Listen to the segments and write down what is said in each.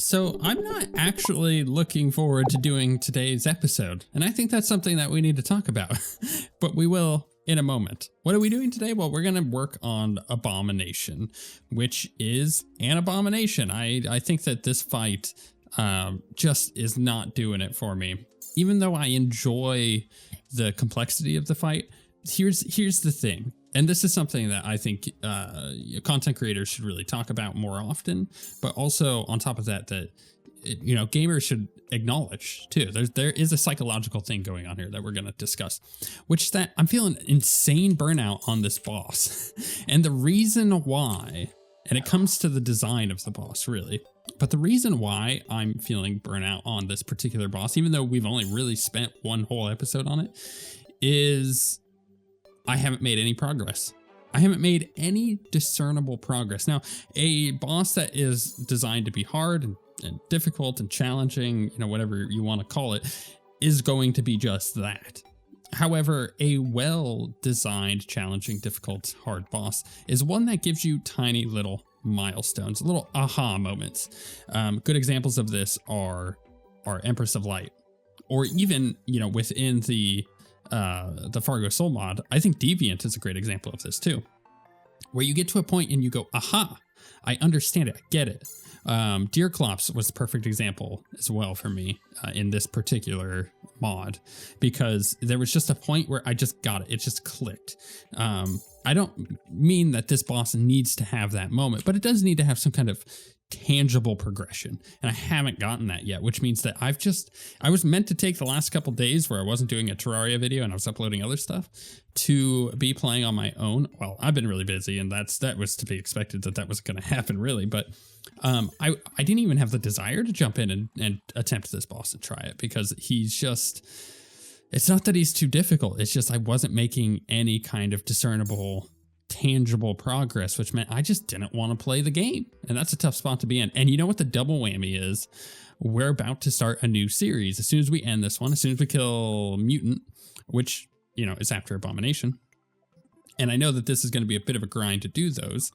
So I'm not actually looking forward to doing today's episode, and I think that's something that we need to talk about, but we will in a moment. What are we doing today? Well, we're going to work on Abomination, which is an abomination. I think that this fight just is not doing it for me. Even though I enjoy the complexity of the fight, here's the thing. And this is something that I think content creators should really talk about more often, but also on top of that, gamers should acknowledge too. There is a psychological thing going on here that we're going to discuss, which is that I'm feeling insane burnout on this boss. And the reason why, and it comes to the design of the boss really, but the reason why I'm feeling burnout on this particular boss, even though we've only really spent one whole episode on it, is I haven't made any progress. I haven't made any discernible progress. Now, a boss that is designed to be hard and difficult and challenging, whatever you want to call it, is going to be just that. However, a well-designed, challenging, difficult, hard boss is one that gives you tiny little milestones, little aha moments. Good examples of this are Empress of Light, or even, within the Fargo Soul mod, I think Deviant is a great example of this too, where you get to a point and you go, aha, I understand it, I get it. Deerclops was the perfect example as well for me in this particular mod, because there was just a point where I just got it. It just clicked. I don't mean that this boss needs to have that moment, but it does need to have some kind of tangible progression, and I haven't gotten that yet, which means that I was meant to take the last couple days where I wasn't doing a Terraria video and I was uploading other stuff to be playing on my own. Well, I've been really busy, and that was to be expected that was going to happen really, but I didn't even have the desire to jump in and attempt this boss and try it, because it's not that he's too difficult, it's just I wasn't making any kind of discernible tangible progress, which meant I just didn't want to play the game. And that's a tough spot to be in. And you know what the double whammy is? We're about to start a new series. As soon as we end this one, as soon as we kill Mutant, which, is after Abomination, and I know that this is going to be a bit of a grind to do those,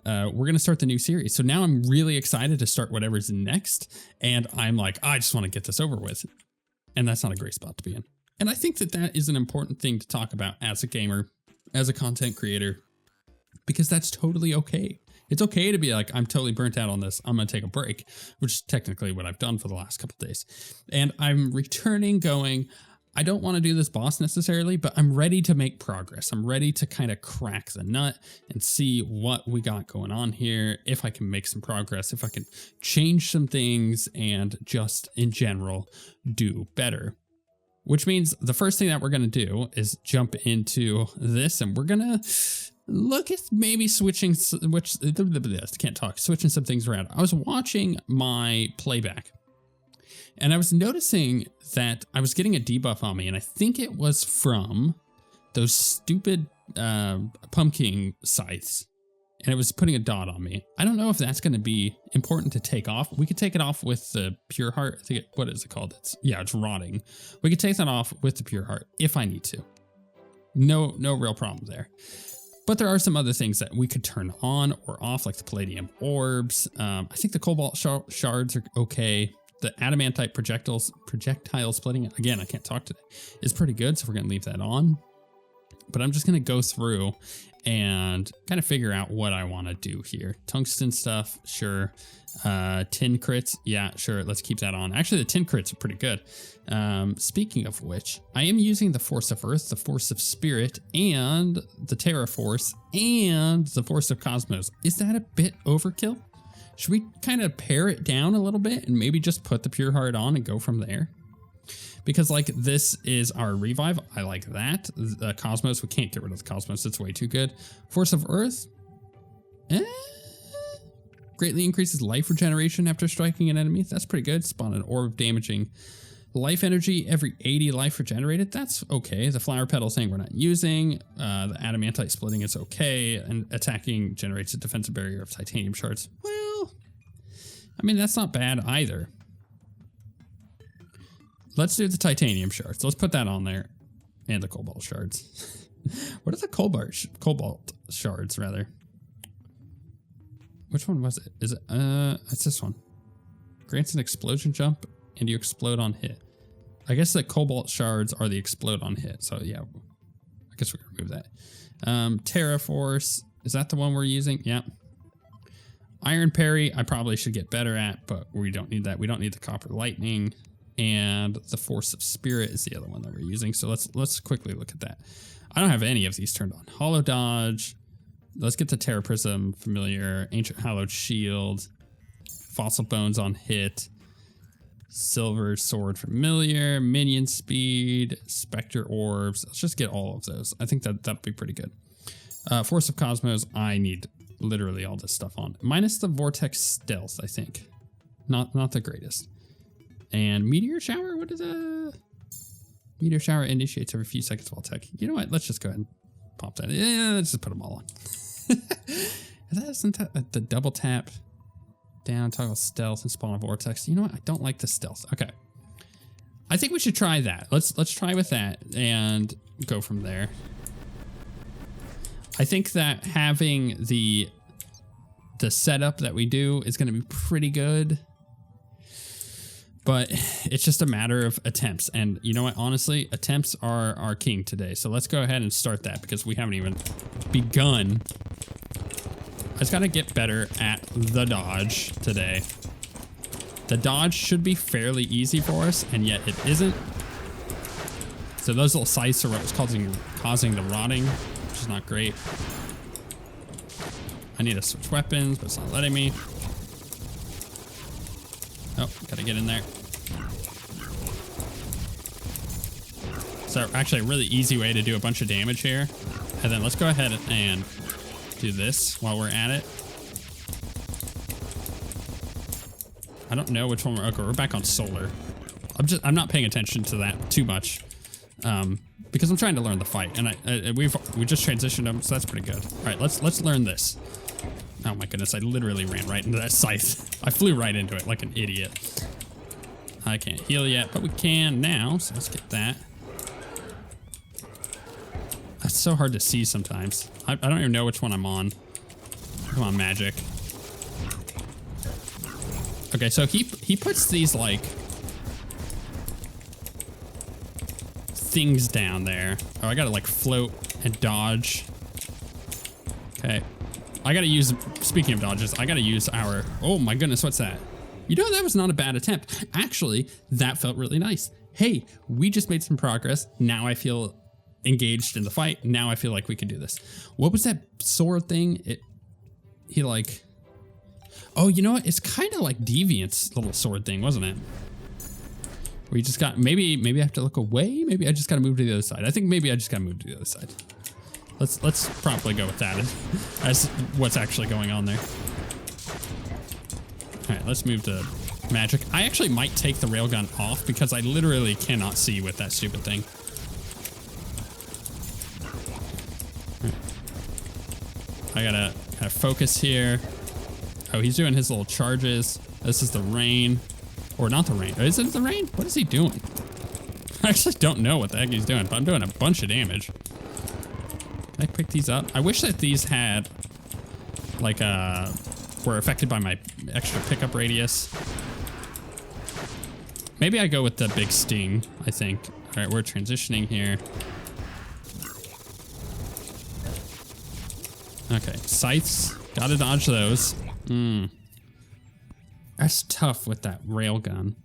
we're going to start the new series. So now I'm really excited to start whatever's next. And I'm like, I just want to get this over with. And that's not a great spot to be in. And I think that is an important thing to talk about as a gamer, as a content creator, because that's totally okay. It's okay to be like, I'm totally burnt out on this, I'm going to take a break, which is technically what I've done for the last couple of days. And I'm returning going, I don't want to do this boss necessarily, but I'm ready to make progress. I'm ready to kind of crack the nut and see what we got going on here, if I can make some progress, if I can change some things, and just in general do better. Which means the first thing that we're going to do is jump into this, and we're going to look at maybe switching some things around. I was watching my playback, and I was noticing that I was getting a debuff on me, and I think it was from those stupid pumpkin scythes, and it was putting a dot on me. I don't know if that's going to be important to take off. We could take it off with the Pure Heart. I think what is it called? It's rotting. We could take that off with the Pure Heart if I need to. No real problem there. But there are some other things that we could turn on or off, like the Palladium Orbs. I think the Cobalt Shards are okay. The Adamantite projectile splitting, again, I can't talk today, is pretty good, so we're going to leave that on. But I'm just going to go through and kind of figure out what I want to do here. Tungsten stuff, sure. Tin crits, yeah, sure, let's keep that on. Actually, the tin crits are pretty good. Speaking of which, I am using the Force of Earth, the Force of Spirit, and the Terra Force, and the Force of Cosmos. Is that a bit overkill? Should we kind of pare it down a little bit and maybe just put the Pure Heart on and go from there? Because this is our revive. I like that. The Cosmos, we can't get rid of the Cosmos. It's way too good. Force of Earth. Greatly increases life regeneration after striking an enemy. That's pretty good. Spawn an orb of damaging life energy every 80 life regenerated. That's okay. The flower petal thing we're not using. The adamantite splitting is okay. And attacking generates a defensive barrier of titanium shards. Well, I mean, that's not bad either. Let's do the titanium shards. Let's put that on there. And the cobalt shards. What are the cobalt shards, rather? Which one was it? Is it, it's this one. Grants an explosion jump and you explode on hit. I guess the cobalt shards are the explode on hit. So yeah, I guess we can remove that. Terra Force, is that the one we're using? Yeah. Iron Parry, I probably should get better at, but we don't need that. We don't need the Copper Lightning. And the Force of Spirit is the other one that we're using. So let's quickly look at that. I don't have any of these turned on. Hollow Dodge. Let's get the Terra Prism familiar. Ancient Hallowed Shield. Fossil Bones on hit. Silver Sword familiar. Minion Speed. Spectre Orbs. Let's just get all of those. I think that'd be pretty good. Force of Cosmos. I need literally all this stuff on. Minus the Vortex Stealth, I think. Not the greatest. And Meteor Shower. What is that? Meteor Shower initiates every few seconds while tech. You know what? Let's just go ahead and pop that. Yeah, let's just put them all on. Isn't that the double tap down, toggle stealth and spawn a vortex? You know what? I don't like the stealth. Okay. I think we should try that. Let's try with that and go from there. I think that having the setup that we do is going to be pretty good. But it's just a matter of attempts. And you know what? Honestly, attempts are our king today. So let's go ahead and start that because we haven't even begun. I just got to get better at the dodge today. The dodge should be fairly easy for us, and yet it isn't. So those little scythes are what's causing the rotting, which is not great. I need to switch weapons, but it's not letting me. Oh, gotta get in there. So actually a really easy way to do a bunch of damage here. And then let's go ahead and do this while we're at it. I don't know which one okay, we're back on solar. I'm not paying attention to that too much. Because I'm trying to learn the fight. And we just transitioned them, so that's pretty good. Alright, let's learn this. Oh my goodness, I literally ran right into that scythe. I flew right into it like an idiot. I can't heal yet, but we can now, so let's get that. That's so hard to see sometimes. I don't even know which one I'm on. Come on, magic. Okay, so he puts these like things down there. Oh, I gotta like float and dodge. Okay. I gotta use, speaking of dodges, I gotta use our, oh my goodness, what's that? You know, that was not a bad attempt. Actually, that felt really nice. Hey, we just made some progress. Now I feel engaged in the fight. Now I feel like we can do this. What was that sword thing? He like, oh, you know what? It's kind of like Deviant's little sword thing, wasn't it? We just got, maybe I have to look away. Maybe I just gotta move to the other side. I think maybe I just gotta move to the other side. Let's probably go with that as what's actually going on there. All right, let's move to magic. I actually might take the railgun off because I literally cannot see with that stupid thing. Right. I gotta kind of focus here. Oh, he's doing his little charges. This is the rain, or not the rain. Is it the rain? What is he doing? I actually don't know what the heck he's doing, but I'm doing a bunch of damage. Can I pick these up? I wish that these had, like, were affected by my extra pickup radius. Maybe I go with the big sting, I think. All right, we're transitioning here. Okay, scythes. Gotta dodge those. That's tough with that railgun.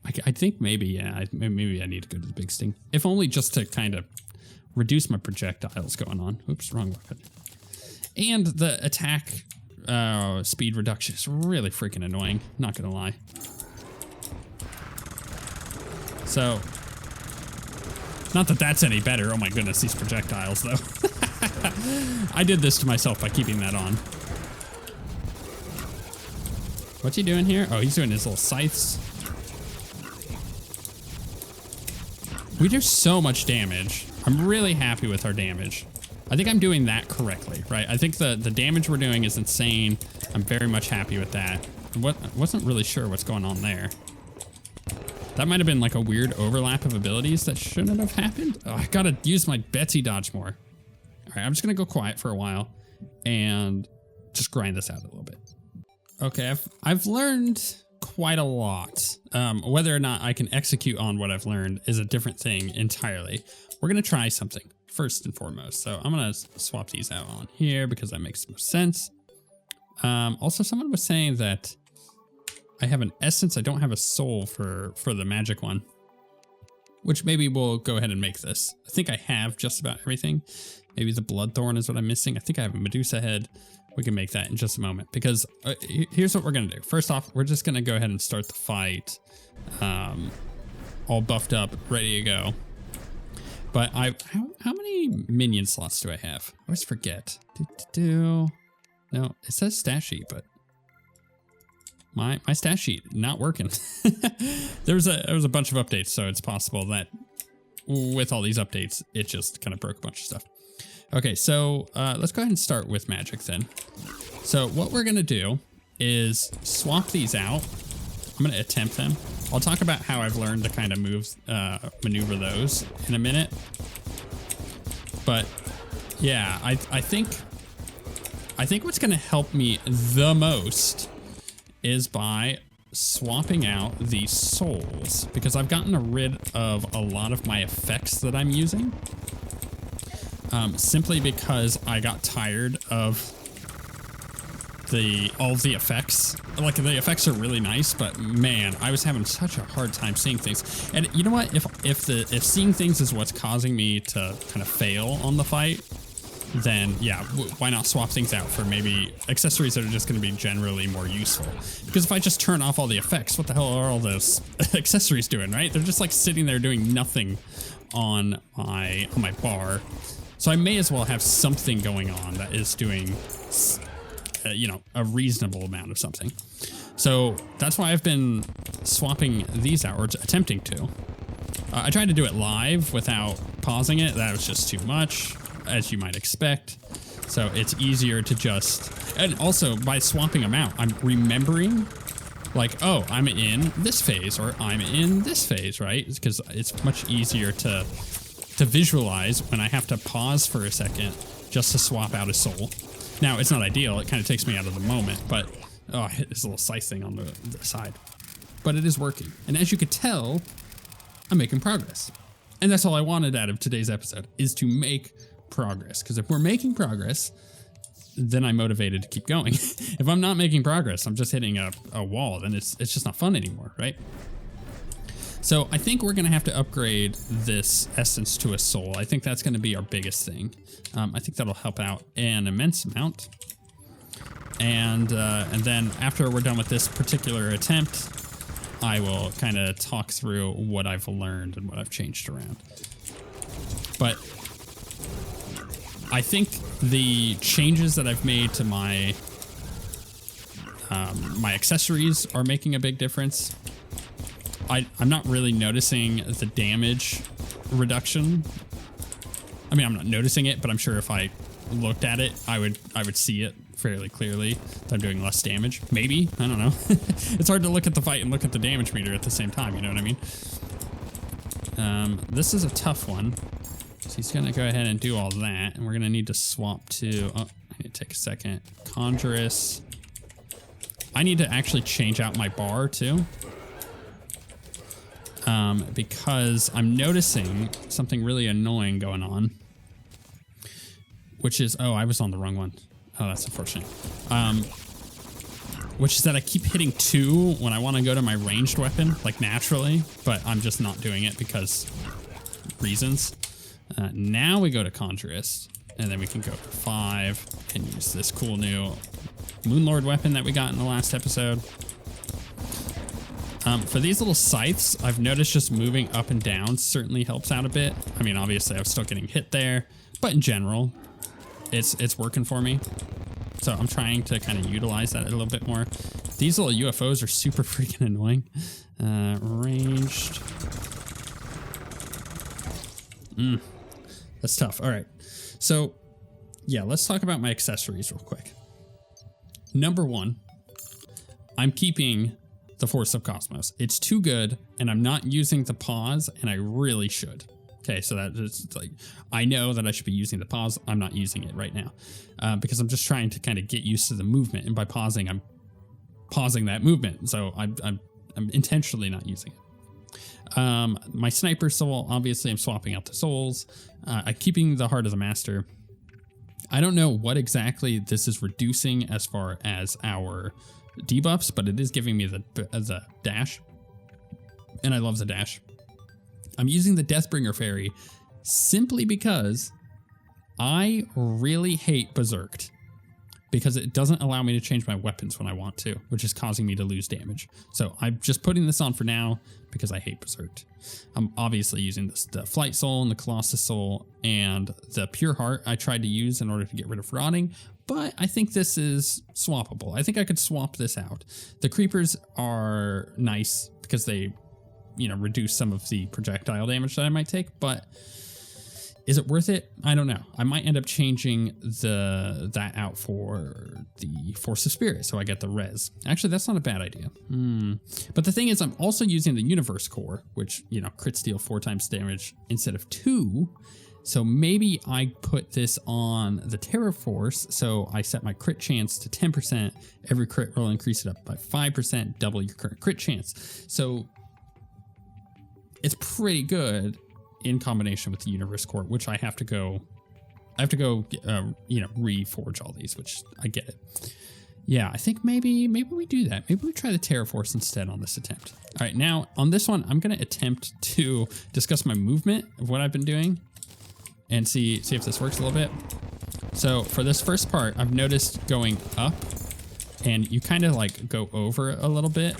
I think maybe, yeah, maybe I need to go to the big sting. If only just to kind of reduce my projectiles going on. Oops, wrong weapon. And the attack speed reduction is really freaking annoying, not gonna lie. So, not that that's any better. Oh my goodness, these projectiles though. I did this to myself by keeping that on. What's he doing here? Oh, he's doing his little scythes. We do so much damage. I'm really happy with our damage. I think I'm doing that correctly, right? I think the damage we're doing is insane. I'm very much happy with that. I wasn't really sure what's going on there. That might have been like a weird overlap of abilities that shouldn't have happened. Oh, I gotta use my Betsy dodge more. All right, I'm just gonna go quiet for a while and just grind this out a little bit. Okay, I've learned quite a lot. Whether or not I can execute on what I've learned is a different thing entirely. We're going to try something first and foremost. So I'm going to swap these out on here because that makes most sense. Also, someone was saying that I have an essence. I don't have a soul for the magic one, which maybe we'll go ahead and make this. I think I have just about everything. Maybe the Bloodthorn is what I'm missing. I think I have a Medusa head. We can make that in just a moment because here's what we're going to do. First off, we're just going to go ahead and start the fight. All buffed up, ready to go. But how many minion slots do I have? I always forget. No, it says stat sheet, but my stat sheet not working. there was a bunch of updates, so it's possible that with all these updates, it just kind of broke a bunch of stuff. Okay, so let's go ahead and start with magic then. So what we're gonna do is swap these out. I'm gonna attempt them. I'll talk about how I've learned to kind of maneuver those in a minute. But yeah, I think what's gonna help me the most is by swapping out the souls, because I've gotten rid of a lot of my effects that I'm using. Simply because I got tired of all of the effects. Like, the effects are really nice, but man, I was having such a hard time seeing things. And you know what? If seeing things is what's causing me to kind of fail on the fight, then yeah, why not swap things out for maybe accessories that are just going to be generally more useful? Because if I just turn off all the effects, what the hell are all those accessories doing, right? They're just like sitting there doing nothing on my bar. So I may as well have something going on that is doing, you know, a reasonable amount of something. So that's why I've been swapping these out, or attempting to. I tried to do it live without pausing it. That was just too much, as you might expect. So it's easier to just, and also by swapping them out, I'm remembering like, oh, I'm in this phase, or I'm in this phase, right? Because it's much easier to visualize when I have to pause for a second just to swap out a soul. Now, it's not ideal. It kind of takes me out of the moment, but oh, I hit this little scythe thing on the side. But it is working. And as you could tell, I'm making progress. And that's all I wanted out of today's episode, is to make progress. Because if we're making progress, then I'm motivated to keep going. If I'm not making progress, I'm just hitting a wall, then it's just not fun anymore, right? So I think we're going to have to upgrade this essence to a soul. I think that's going to be our biggest thing. I think that'll help out an immense amount. And then after we're done with this particular attempt, I will kind of talk through what I've learned and what I've changed around. But I think the changes that I've made to my my accessories are making a big difference. I'm not really noticing the damage reduction. I mean, I'm not noticing it, but I'm sure if I looked at it, I would see it fairly clearly that I'm doing less damage. Maybe, I don't know. It's hard to look at the fight and look at the damage meter at the same time, you know what I mean? This is a tough one. So he's gonna go ahead and do all that, and we're gonna need to swap to, oh, I need to take a second. Conjurus. I need to actually change out my bar too. Because I'm noticing something really annoying going on, which is, oh, I was on the wrong one. Oh, that's unfortunate. Which is that I keep hitting 2 when I want to go to my ranged weapon, like naturally, but I'm just not doing it because reasons. Now we go to Conjurist, and then we can go for 5 and use this cool new Moonlord weapon that we got in the last episode. For these little scythes, I've noticed just moving up and down certainly helps out a bit. I mean, obviously I was still getting hit there, but in general, it's working for me. So I'm trying to kind of utilize that a little bit more. These little UFOs are super freaking annoying. Ranged. That's tough. All right. So yeah, let's talk about my accessories real quick. Number 1, I'm keeping the Force of Cosmos. It's too good, and I'm not using the pause, and I really should. Okay, so that's like, I know that I should be using the pause. I'm not using it right now because I'm just trying to kind of get used to the movement, and by pausing, I'm pausing that movement. So I'm intentionally not using it. My sniper soul, obviously I'm swapping out the souls. I'm keeping the heart of the master. I don't know what exactly this is reducing as far as our debuffs, but it is giving me the dash. And I love the dash. I'm using the Deathbringer Fairy simply because I really hate Berserked, because it doesn't allow me to change my weapons when I want to, which is causing me to lose damage. So I'm just putting this on for now because I hate Berserked. I'm obviously using the Flight Soul and the Colossus Soul and the Pure Heart I tried to use in order to get rid of Rotting, but I think this is swappable. I think I could swap this out. The Creepers are nice because they, reduce some of the projectile damage that I might take, but is it worth it? I don't know. I might end up changing that out for the Force of Spirit, so I get the res. Actually, that's not a bad idea. But the thing is, I'm also using the Universe Core, which, crit steal 4 times damage instead of 2. So maybe I put this on the Terra Force, so I set my crit chance to 10%. Every crit roll, increase it up by 5%, double your current crit chance. So it's pretty good in combination with the Universe Core, which I have to go reforge all these, which I get it. Yeah, I think maybe we do that. Maybe we try the Terra Force instead on this attempt. All right, now on this one, I'm going to attempt to discuss my movement of what I've been doing and see if this works a little bit. So for this first part, I've noticed going up and you kind of like go over a little bit.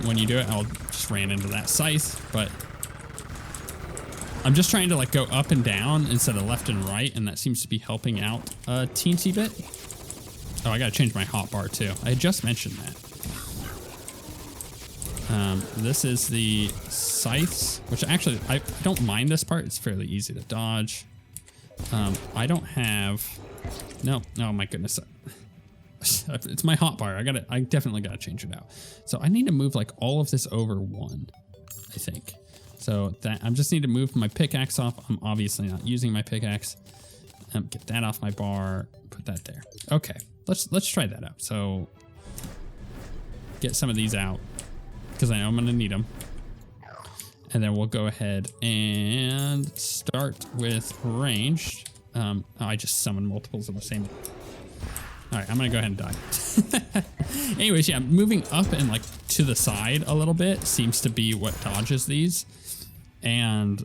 When you do it, I'll just ran into that scythe, but I'm just trying to like go up and down instead of left and right, and that seems to be helping out a teensy bit. Oh, I gotta change my hotbar too. I just mentioned that. This is the scythes, which actually, I don't mind this part. It's fairly easy to dodge. I don't have, no, oh my goodness. It's my hotbar. I definitely gotta change it out. So I need to move like all of this over 1, I think. So that I just need to move my pickaxe off. I'm obviously not using my pickaxe. Get that off my bar, put that there. Okay, let's try that out. So get some of these out because I know I'm gonna need them. And then we'll go ahead and start with ranged. Oh, I just summoned multiples of the same. All right, I'm gonna go ahead and die. Anyways, yeah, moving up and like to the side a little bit seems to be what dodges these. And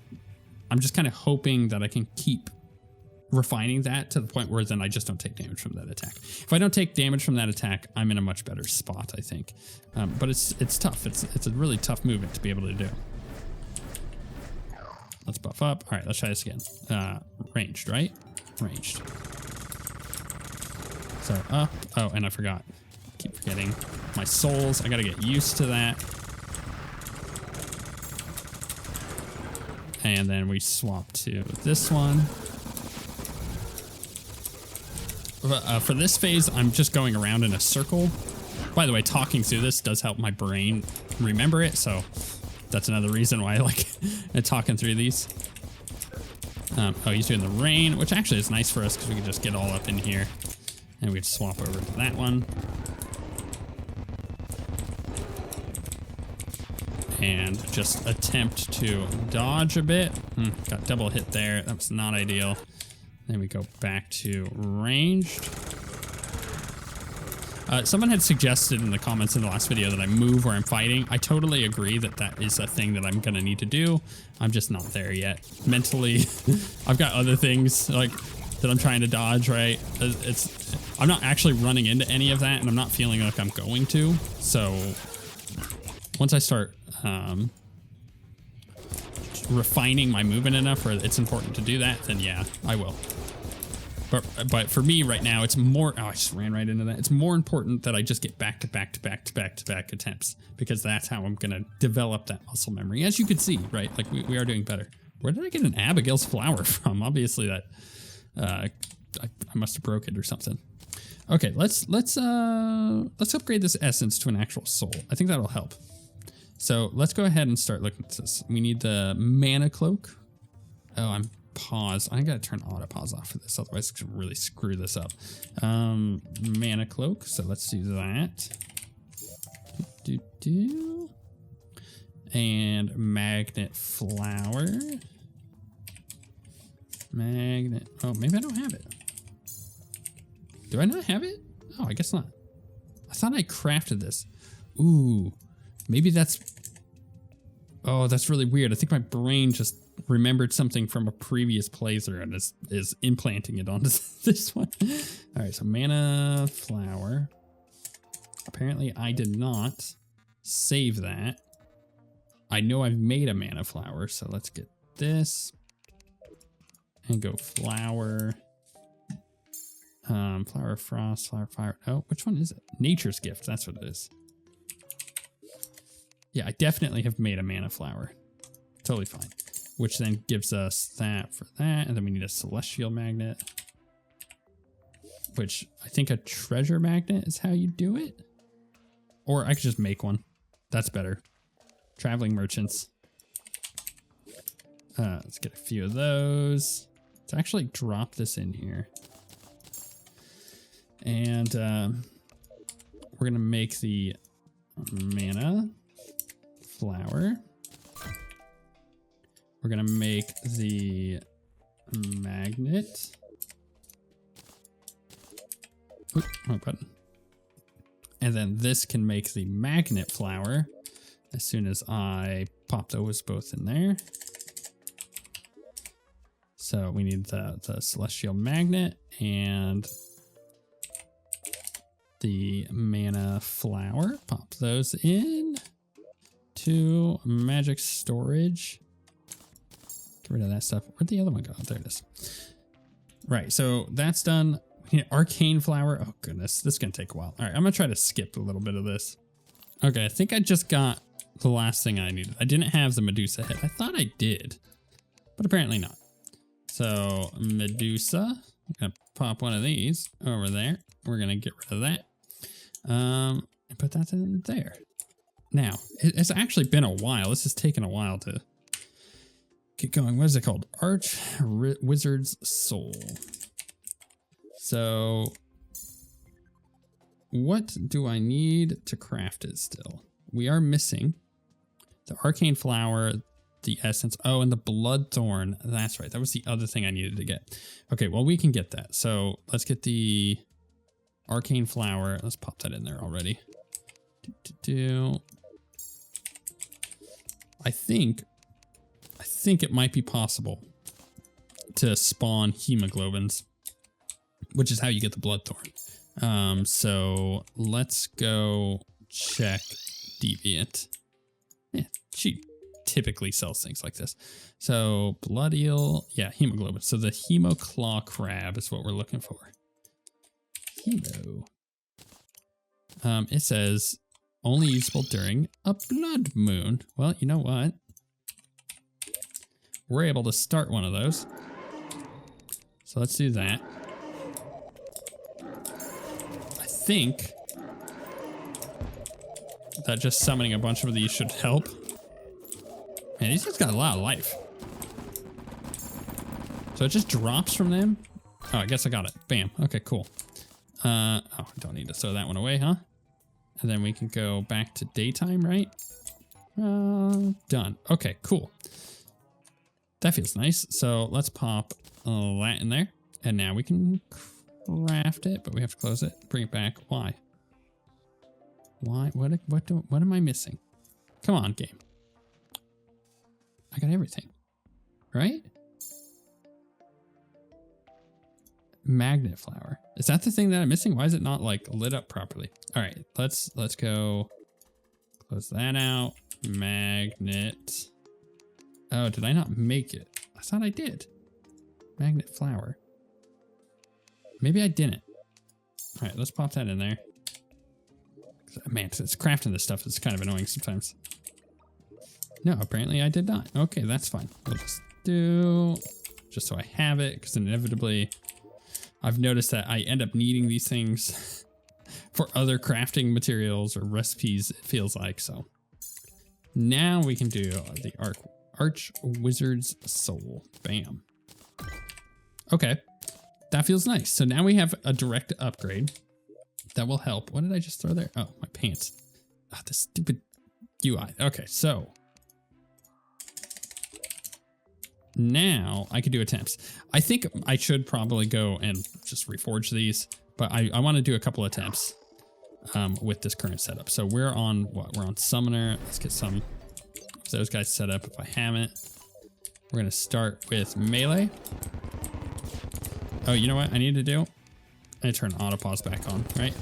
I'm just kind of hoping that I can keep refining that to the point where then I just don't take damage from that attack. If I don't take damage from that attack, I'm in a much better spot, I think. But it's tough. It's a really tough movement to be able to do. Let's buff up. All right, let's try this again. Ranged, right? Ranged. So up. Oh, and I forgot. Keep forgetting my souls. I gotta get used to that. And then we swap to this one. For this phase, I'm just going around in a circle. By the way, talking through this does help my brain remember it, so that's another reason why I like talking through these. Oh, he's doing the rain, which actually is nice for us because we can just get all up in here. And we can swap over to that one. And just attempt to dodge a bit. Got double hit there. That was not ideal. Then we go back to ranged. Someone had suggested in the comments in the last video that I move where I'm fighting. I totally agree that that is a thing that I'm gonna need to do. I'm just not there yet. Mentally, I've got other things like that I'm trying to dodge, right? I'm not actually running into any of that, and I'm not feeling like I'm going to. So once I start refining my movement enough where it's important to do that, then yeah, I will. But for me right now, it's more, oh, I just ran right into that. It's more important that I just get back to back attempts, because that's how I'm going to develop that muscle memory. As you can see, right? Like we are doing better. Where did I get an Abigail's flower from? Obviously that, I must have broke it or something. Okay, let's upgrade this essence to an actual soul. I think that'll help. So let's go ahead and start looking at this. We need the mana cloak. Oh, I'm pause. I gotta turn auto pause off for this, otherwise it's gonna really screw this up. Mana cloak, so let's do that. And magnet flower. Magnet, oh, maybe I don't have it. Do I not have it? Oh, I guess not. I thought I crafted this. Ooh, maybe that's, oh, that's really weird. I think my brain just remembered something from a previous playthrough and is implanting it onto this one. All right, so mana flower. Apparently I did not save that. I know I've made a mana flower, so let's get this and go flower. Flower of frost, flower of fire. Oh, which one is it? Nature's gift. That's what it is. Yeah, I definitely have made a mana flower. Totally fine. Which then gives us that for that. And then we need a celestial magnet. Which I think a treasure magnet is how you do it. Or I could just make one. That's better. Traveling merchants. Let's get a few of those. Let's actually drop this in here. And we're going to make the mana flower. We're going to make the magnet. Oops, wrong button. And then this can make the magnet flower as soon as I pop those both in there. So we need the celestial magnet and the mana flower. Pop those in to magic storage. Get rid of that stuff. Where'd the other one go? Oh, there it is. Right, so that's done. We need arcane flower. Oh goodness, this is gonna take a while. All right, I'm gonna try to skip a little bit of this. Okay, I think I just got the last thing I needed. I didn't have the Medusa head. I thought I did, but apparently not. So Medusa, I'm gonna pop one of these over there. We're gonna get rid of that. And put that in there. Now, it's actually been a while. This has taken a while to get going. What is it called? Wizard's Soul. So what do I need to craft it still? We are missing the arcane flower, the essence. Oh, and the blood thorn. That's right. That was the other thing I needed to get. Okay, well, we can get that. So let's get the arcane flower. Let's pop that in there already. I think it might be possible to spawn hemoglobins, which is how you get the blood thorn. So let's go check Deviant. Yeah, she typically sells things like this. So blood eel, yeah, hemoglobin. So the hemoclaw crab is what we're looking for. Hemo. It says only usable during a blood moon. Well, you know what? We're able to start one of those. So let's do that. I think that just summoning a bunch of these should help. Man, these guys got a lot of life. So it just drops from them. Oh, I guess I got it. Bam. Okay, cool. Oh, don't need to throw that one away, huh? And then we can go back to daytime, right? Done. Okay, cool. That feels nice. So let's pop that in there. And now we can craft it, but we have to close it. Bring it back. Why? Why? What am I missing? Come on, game. I got everything, right? Magnet flower. Is that the thing that I'm missing? Why is it not like lit up properly? All right, let's go close that out. Magnet. Oh, did I not make it? I thought I did. Magnet flower. Maybe I didn't. All right, let's pop that in there. Man, it's crafting this stuff. It's kind of annoying sometimes. No, apparently I did not. Okay, that's fine. We'll just do, just so I have it, because inevitably I've noticed that I end up needing these things for other crafting materials or recipes, it feels like. So now we can do the Arch Wizard's Soul. Bam. Okay, that feels nice. So now we have a direct upgrade that will help. What did I just throw there? Oh, my pants. Oh, this stupid UI. Okay, so now I could do attempts. I think I should probably go and just reforge these, but I want to do a couple attempts with this current setup. So we're on what? We're on Summoner. Let's get some of those guys set up if I haven't. We're going to start with melee. Oh, you know what I need to do? I need to turn auto pause back on, right?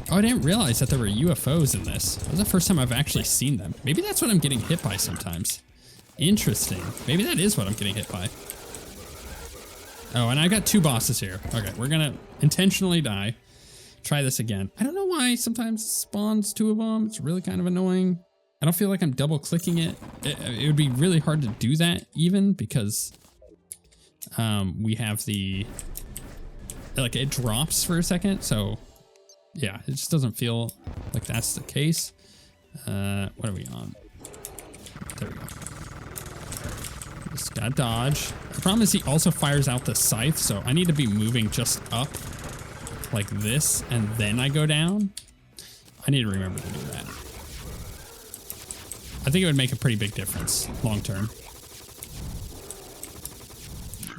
Oh, I didn't realize that there were UFOs in this. That was the first time I've actually seen them. Maybe that's what I'm getting hit by sometimes. Interesting. Maybe that is what I'm getting hit by. Oh, and I got 2 bosses here. Okay, we're gonna intentionally die. Try this again. I don't know why sometimes it spawns 2 of them. It's really kind of annoying. I don't feel like I'm double clicking it. It would be really hard to do that even because we have the, like it drops for a second. So yeah, it just doesn't feel like that's the case. What are we on? There we go. Just gotta dodge. The problem is he also fires out the scythe, so I need to be moving just up like this, and then I go down. I need to remember to do that. I think it would make a pretty big difference long term.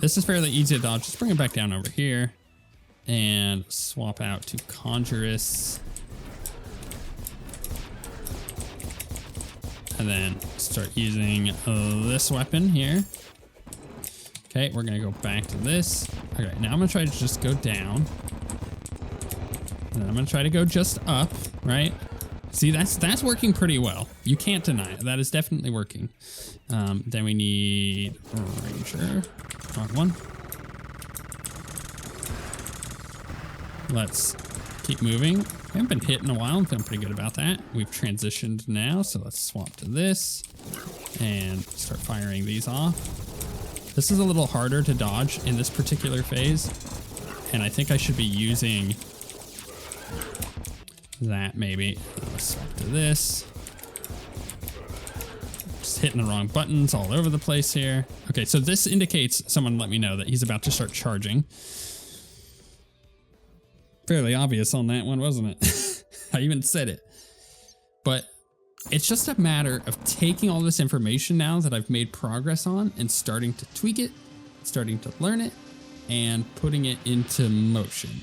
This is fairly easy to dodge. Just bring it back down over here and swap out to Conjurus. And then start using this weapon here. Okay, we're gonna go back to this. Okay, now I'm gonna try to just go down. And then I'm gonna try to go just up, right? See, that's working pretty well. You can't deny it. That is definitely working. Then we need a Ranger. Wrong one. Let's keep moving. I haven't been hit in a while. I'm feeling pretty good about that. We've transitioned now, so let's swap to this and start firing these off. This is a little harder to dodge in this particular phase, and I think I should be using that maybe. Let's swap to this. Just hitting the wrong buttons all over the place here. Okay, so this indicates, someone let me know that he's about to start charging. Fairly obvious on that one, wasn't it? I even said it. But it's just a matter of taking all this information now that I've made progress on and starting to tweak it, starting to learn it, and putting it into motion.